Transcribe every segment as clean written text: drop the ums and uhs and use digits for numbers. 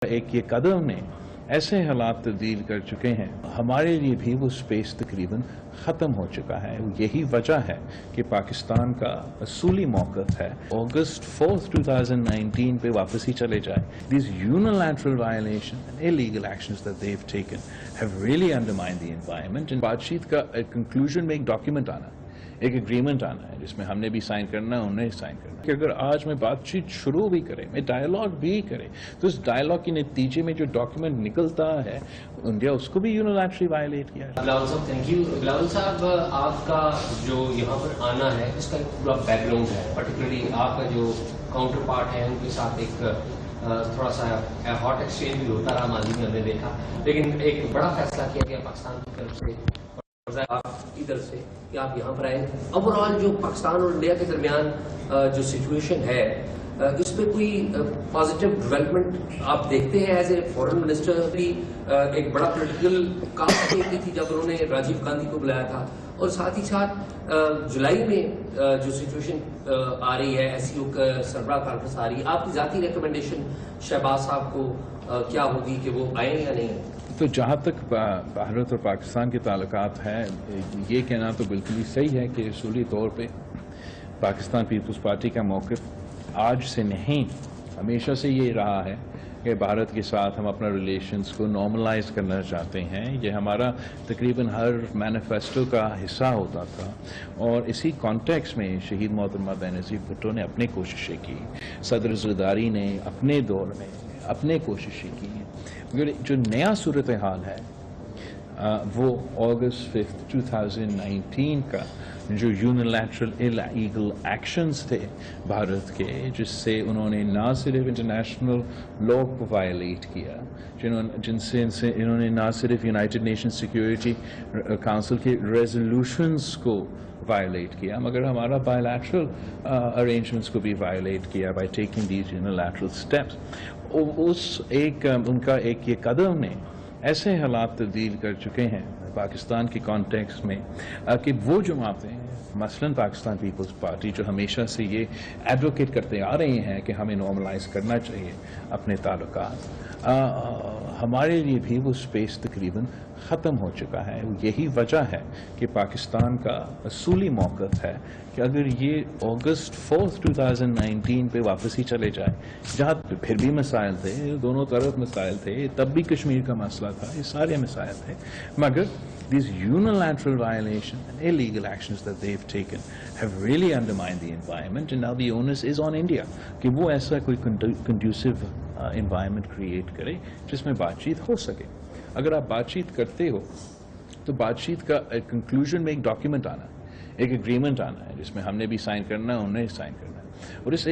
ایک یہ قدم نے ایسے حالات تبدیل کر چکے ہیں، ہمارے لیے بھی وہ سپیس تقریباً ختم ہو چکا ہے۔ یہی وجہ ہے کہ پاکستان کا اصولی موقف ہے اگست 4 2019 پہ واپس ہی چلے جائے۔ These unilateral violations and illegal actions that they've taken have really undermined the environment۔ بات چیت کا کنکلوژن میں ایک ڈاکیومنٹ آنا ہے، ایک اگریمنٹ آنا ہے جس میں ہم نے بھی سائن کرنا ہے، انہوں نے سائن کرنا ہے کہ اگر آج میں بات چیت شروع بھی کرے، میں ڈائیلاگ بھی کرے، تو اس ڈائیلاگ کے نتیجے میں جو ڈاکیومنٹ نکلتا ہے انڈیا اس کو بھی یونیلیٹرلی وائلیٹ کیا ہے۔ بلاول صاحب تھینک یو۔ بلاول صاحب آپ کا جو یہاں پر آنا ہے اس کا ایک پورا بیک گراؤنڈ ہے، پرٹیکولرلی آپ کا جو کاؤنٹر پارٹ ہے ان کے ساتھ ایک تھوڑا سا ہاٹ ایکسچینج بھی ہوتا رہا ماضی میں، ہم نے دیکھا، لیکن ایک بڑا فیصلہ کیا گیا پاکستان کی طرف سے، آپ کی طرف سے کہ آپ یہاں پر آئے۔ اوور آل جو پاکستان اور انڈیا کے درمیان جو سچویشن ہے اس پہ کوئی پازیٹیو ڈیولپمنٹ آپ دیکھتے ہیں ایز اے فورن منسٹر؟ بھی ایک بڑا پولیٹیکل کام دیکھتی تھی جب انہوں نے راجیو گاندھی کو بلایا تھا، اور ساتھ ہی ساتھ جولائی میں جو سچویشن آ رہی ہے ایس سی او کا سربراہ کانفرنس آ رہی ہے، آپ کی ذاتی ریکمنڈیشن شہباز صاحب کو کیا ہوگی کہ وہ آئیں یا نہیں آئیں؟ تو جہاں تک بھارت اور پاکستان کے تعلقات ہیں، یہ کہنا تو بالکل ہی صحیح ہے کہ اصولی طور پہ پاکستان پیپلز پارٹی کا موقف آج سے نہیں، ہمیشہ سے یہ رہا ہے کہ بھارت کے ساتھ ہم اپنا ریلیشنز کو نارملائز کرنا چاہتے ہیں۔ یہ ہمارا تقریباً ہر مینیفیسٹو کا حصہ ہوتا تھا، اور اسی کانٹیکس میں شہید محترمہ بینظیر بھٹو نے اپنی کوششیں کی، صدر زرداری نے اپنے دور میں اپنے کوششیں کی، مگر جو نیا صورتحال ہے وہ اگست 5 2019 کا جو یونیلیٹرل انلیگل ایکشنز تھے بھارت کے، جس سے انہوں نے نہ صرف انٹرنیشنل لا کو وائلیٹ کیا، جن سے انہوں نے نہ صرف یونائٹڈ نیشن سیکیورٹی کونسل کے ریزولوشنز کو وائلیٹ کیا، مگر ہمارا بائیلیٹرل ارینجمنٹس کو بھی وائلیٹ کیا by taking these unilateral steps. ان کا ایک یہ قدم نے ایسے حالات تبدیل کر چکے ہیں پاکستان کے کانٹیکس میں کہ وہ جماعتیں، مثلاً پاکستان پیپلز پارٹی، جو ہمیشہ سے یہ ایڈوکیٹ کرتے آ رہے ہیں کہ ہمیں نارملائز کرنا چاہیے اپنے تعلقات، ہمارے لیے بھی وہ سپیس تقریباً ختم ہو چکا ہے۔ یہی وجہ ہے کہ پاکستان کا اصولی موقف ہے کہ اگر یہ اگست 4 2019 پہ واپس ہی چلے جائے، جہاں پھر بھی مسائل تھے، دونوں طرف مسائل تھے، تب بھی کشمیر کا مسئلہ تھا، یہ سارے مسائل تھے، مگر these unilateral violations and illegal actions that they've taken have really undermined the environment, and now the onus is on India کہ وہ ایسا کوئی conducive environment create کرے جس میں بات چیت ہو سکے۔ اگر آپ بات چیت کرتے ہو تو بات چیت کا کنکلوژن میں ایک ڈاکیومنٹ آنا ہے، ایک اگریمنٹ آنا ہے جس میں ہم نے بھی سائن کرنا ہے، انہوں نے سائن کرنا ہے، اور اس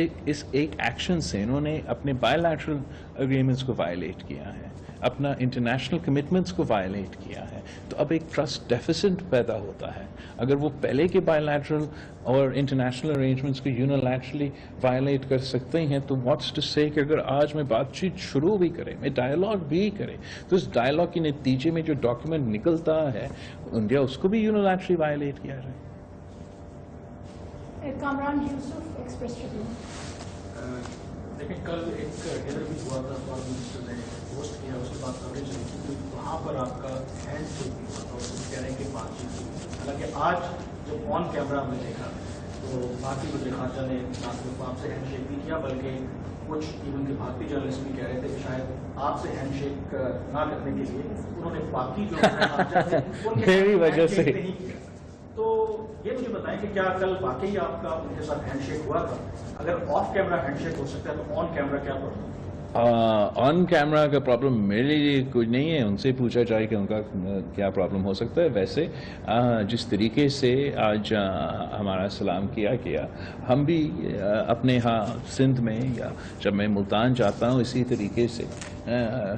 ایک ایکشن سے انہوں نے اپنے بائیلیٹرل اگریمنٹس کو وائلیٹ کیا ہے، اپنا انٹرنیشنل کمٹمنٹس کو وائلیٹ کیا ہے، تو اب ایک ٹرسٹ ڈیفیسٹ پیدا ہوتا ہے۔ اگر وہ پہلے کے بائیلیٹرل اور انٹرنیشنل ارینجمنٹس کو یونیلیٹرلی وائلیٹ کر سکتے ہیں، تو واٹس ٹو سے کہ اگر آج میں بات چیت شروع بھی کرے، میں ڈائیلاگ بھی کرے، تو اس ڈائیلاگ کے نتیجے میں جو ڈاکیومنٹ نکلتا ہے انڈیا اس کو بھی یونیلیٹرلی وائلیٹ کیا جائے۔ کامران یوسف ایکسپریس ٹریبیون۔ دیکھیں کل ایک ڈنر بھی ہوا تھا، فارن منسٹر نے ہوسٹ کیا، اس کے بعد کوریج ہوئی تھی، وہاں پر آپ کا ہینڈ شیک بھی ہوا تھا، اور کہہ رہے ہیں کہ بات چیت ہوئی۔ حالانکہ آج جب آن کیمرہ ہم نے دیکھا تو باقی وزیر خارجہ نے نہ صرف آپ سے ہینڈ شیک بھی کیا، بلکہ کچھ ایون کے بھارتی جرنلسٹ بھی کہہ رہے تھے کہ شاید آپ سے ہینڈ شیک نہ کرنے کے لیے انہوں نے باقی جو خارجہ تھے ان کے وجہ سے نہیں کیا۔ تو یہ مجھے بتائیں کہ کیا کل واقعی آپ کا ان کے ساتھ ہینڈ شیک ہوا تھا؟ اگر آف کیمرہ ہینڈ شیک ہو سکتا ہے تو آن کیمرہ کیا پرابلم؟ آن کیمرا کا پرابلم میرے لیے کچھ نہیں ہے، ان سے پوچھا جائے کہ ان کا کیا پرابلم ہو سکتا ہے۔ ویسے جس طریقے سے آج ہمارا سلام کیا گیا، ہم بھی اپنے ہاں سندھ میں یا جب میں ملتان جاتا ہوں اسی طریقے سے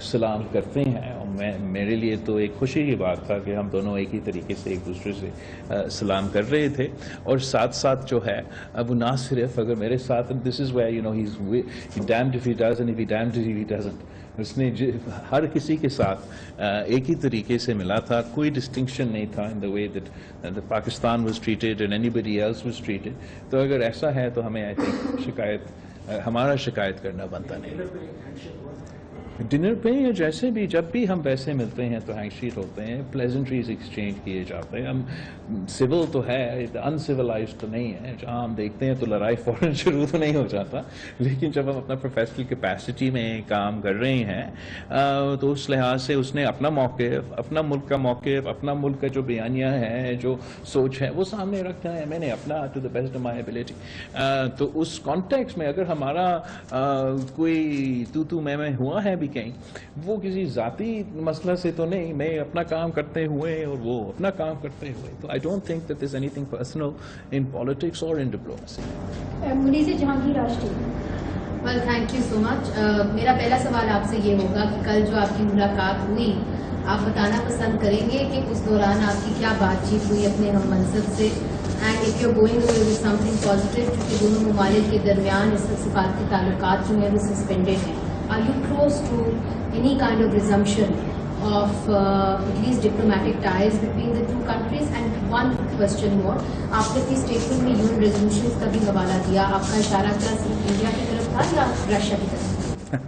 سلام کرتے ہیں، اور میرے لیے تو ایک خوشی کی بات تھا کہ ہم دونوں ایک ہی طریقے سے ایک دوسرے سے سلام کر رہے تھے، اور ساتھ ساتھ جو ہے وہ نہ صرف اگر میرے ساتھ this is where he's damned if he does and if he damned if he doesn't، اس نے ہر کسی کے ساتھ ایک ہی طریقے سے ملا تھا، کوئی ڈسٹنکشن نہیں تھا in the way that Pakistan was treated and anybody else was treated۔ تو اگر ایسا ہے تو ہمیں I think ہمارا شکایت کرنا بنتا نہیں۔ ڈنر پہ یا جیسے بھی جب بھی ہم ویسے ملتے ہیں تو ہینگ شیک ہوتے ہیں, پلیزنٹریز ایکسچینج کیے جاتے ہیں. ہم سول تو ہے, ان سولائزڈ تو نہیں ہے. جہاں ہم دیکھتے ہیں تو لڑائی فوراً شروع تو نہیں ہو جاتا, لیکن جب ہم اپنا پروفیشنل کیپیسٹی میں کام کر رہے ہیں تو اس لحاظ سے اس نے اپنا موقف, اپنا ملک کا موقف, اپنا ملک کا جو بیانیہ ہے, جو سوچ ہے, وہ سامنے رکھنا ہے. میں نے اپنا to the best of my ability. تو اس کانٹیکسٹ میں اگر ہمارا کوئی تو میں ہوا ہے بھی کہیں, وہ کسی ذاتی مسئلہ سے تو نہیں, میں اپنا کام کرتے ہوئے اور وہ اپنا کام کرتے ہوئے. تو I don't think that is anything personal in politics اور ان ڈپلومیسی. منیزہ جہانگیر راشٹری. Well thank you so much. میرا پہلا سوال آپ سے یہ ہوگا کہ کل جو آپ کی ملاقات ہوئی, آپ بتانا پسند کریں گے کہ اس دوران آپ کی کیا بات چیت ہوئی اپنے ہم منصب سے, and if you going away with some thing positive, کیونکہ دونوں ممالک کے درمیان اس وقت سفارتی تعلقات جو ہیں وہ سسپینڈیڈ ہیں. Are you close to any kind of resumption of at least diplomatic ties between the two countries? And one question more, آپ نے اپنی اسٹیٹمنٹ میں UN resolutions کا بھی حوالہ دیا, آپ کا اشارہ کیا صرف انڈیا کی طرف تھا یا رشیا کی طرف؟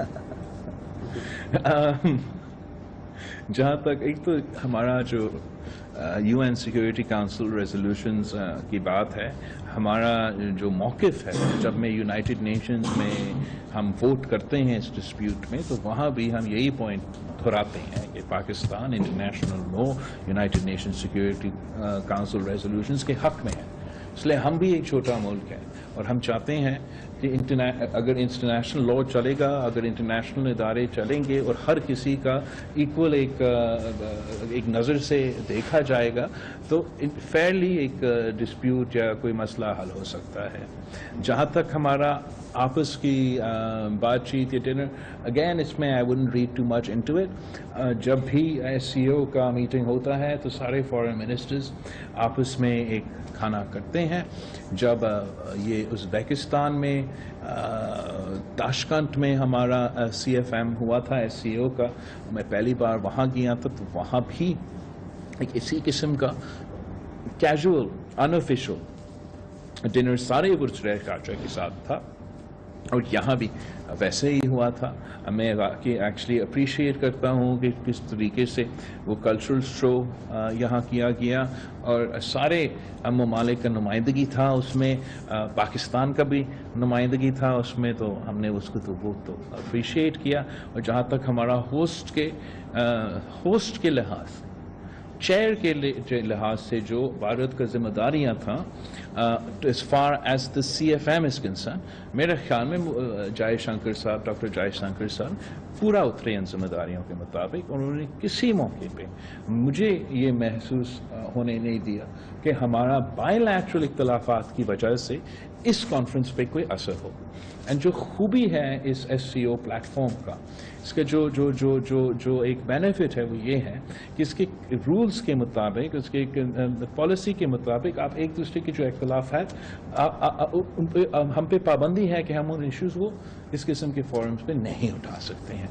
جہاں تک ایک تو ہمارا جو UN سیکورٹی کاؤنسل ریزولوشنز کی بات ہے, ہمارا جو موقف ہے جب میں یونائٹڈ نیشنز میں ہم ووٹ کرتے ہیں اس ڈسپیوٹ میں, تو وہاں بھی ہم یہی پوائنٹ دہراتے ہیں کہ Pakistan international law, United Nation Security Council resolutions کے حق میں ہے. اس لیے ہم بھی ایک چھوٹا ملک ہے اور ہم چاہتے ہیں کہ اگر انٹرنیشنل لا چلے گا, اگر انٹرنیشنل ادارے چلیں گے اور ہر کسی کا ایکول ایک نظر سے دیکھا جائے گا, تو فیئرلی ایک ڈسپیوٹ یا کوئی مسئلہ حل ہو سکتا ہے. جہاں تک ہمارا آپس کی بات چیت یا ڈنر, اگین اس میں I wouldn't read too much into it. جب بھی SCO کا میٹنگ ہوتا ہے تو سارے فارن منسٹرز آپس میں ایک کھانا کرتے ہیں. جب یہ ازبیکستان میں تاشکنٹ میں ہمارا CFM ہوا تھا SCO کا, میں پہلی بار وہاں گیا تھا, تو وہاں بھی ایک اسی قسم کا کیجول انآفیشیل ڈنر سارے ورچوئل خارجہ کے ساتھ تھا, اور یہاں بھی ویسے ہی ہوا تھا. میں ایکچولی اپریشیٹ کرتا ہوں کہ کس طریقے سے وہ کلچرل شو یہاں کیا گیا, اور سارے ممالک کا نمائندگی تھا اس میں, پاکستان کا بھی نمائندگی تھا اس میں, تو ہم نے اس کو تو بہت تو اپریشیٹ کیا. اور جہاں تک ہمارا ہوسٹ کے لحاظ, چیئر کے لحاظ سے جو بھارت کا ذمہ داریاں تھا, as far as the CFM is concerned, میرے خیال میں جائے شنکر صاحب, ڈاکٹر جائے شنکر صاحب پورا اترے ان ذمہ داریوں کے مطابق. انہوں نے کسی موقع پہ مجھے یہ محسوس ہونے نہیں دیا کہ ہمارا بائی لیٹرل اختلافات کی وجہ سے اس کانفرنس پہ کوئی اثر ہو. اینڈ جو خوبی ہے اس SCO پلیٹ فارم کا, اس کا جو ایک بینیفٹ ہے وہ یہ ہے کہ اس کے رولز کے مطابق, اس کے پالیسی کے مطابق آپ ایک دوسرے کے جو اختلاف ہے ہم پہ پابندی ہے کہ ہم ان ایشوز کو اس قسم کے فورمز پہ نہیں اٹھا سکتے ہیں.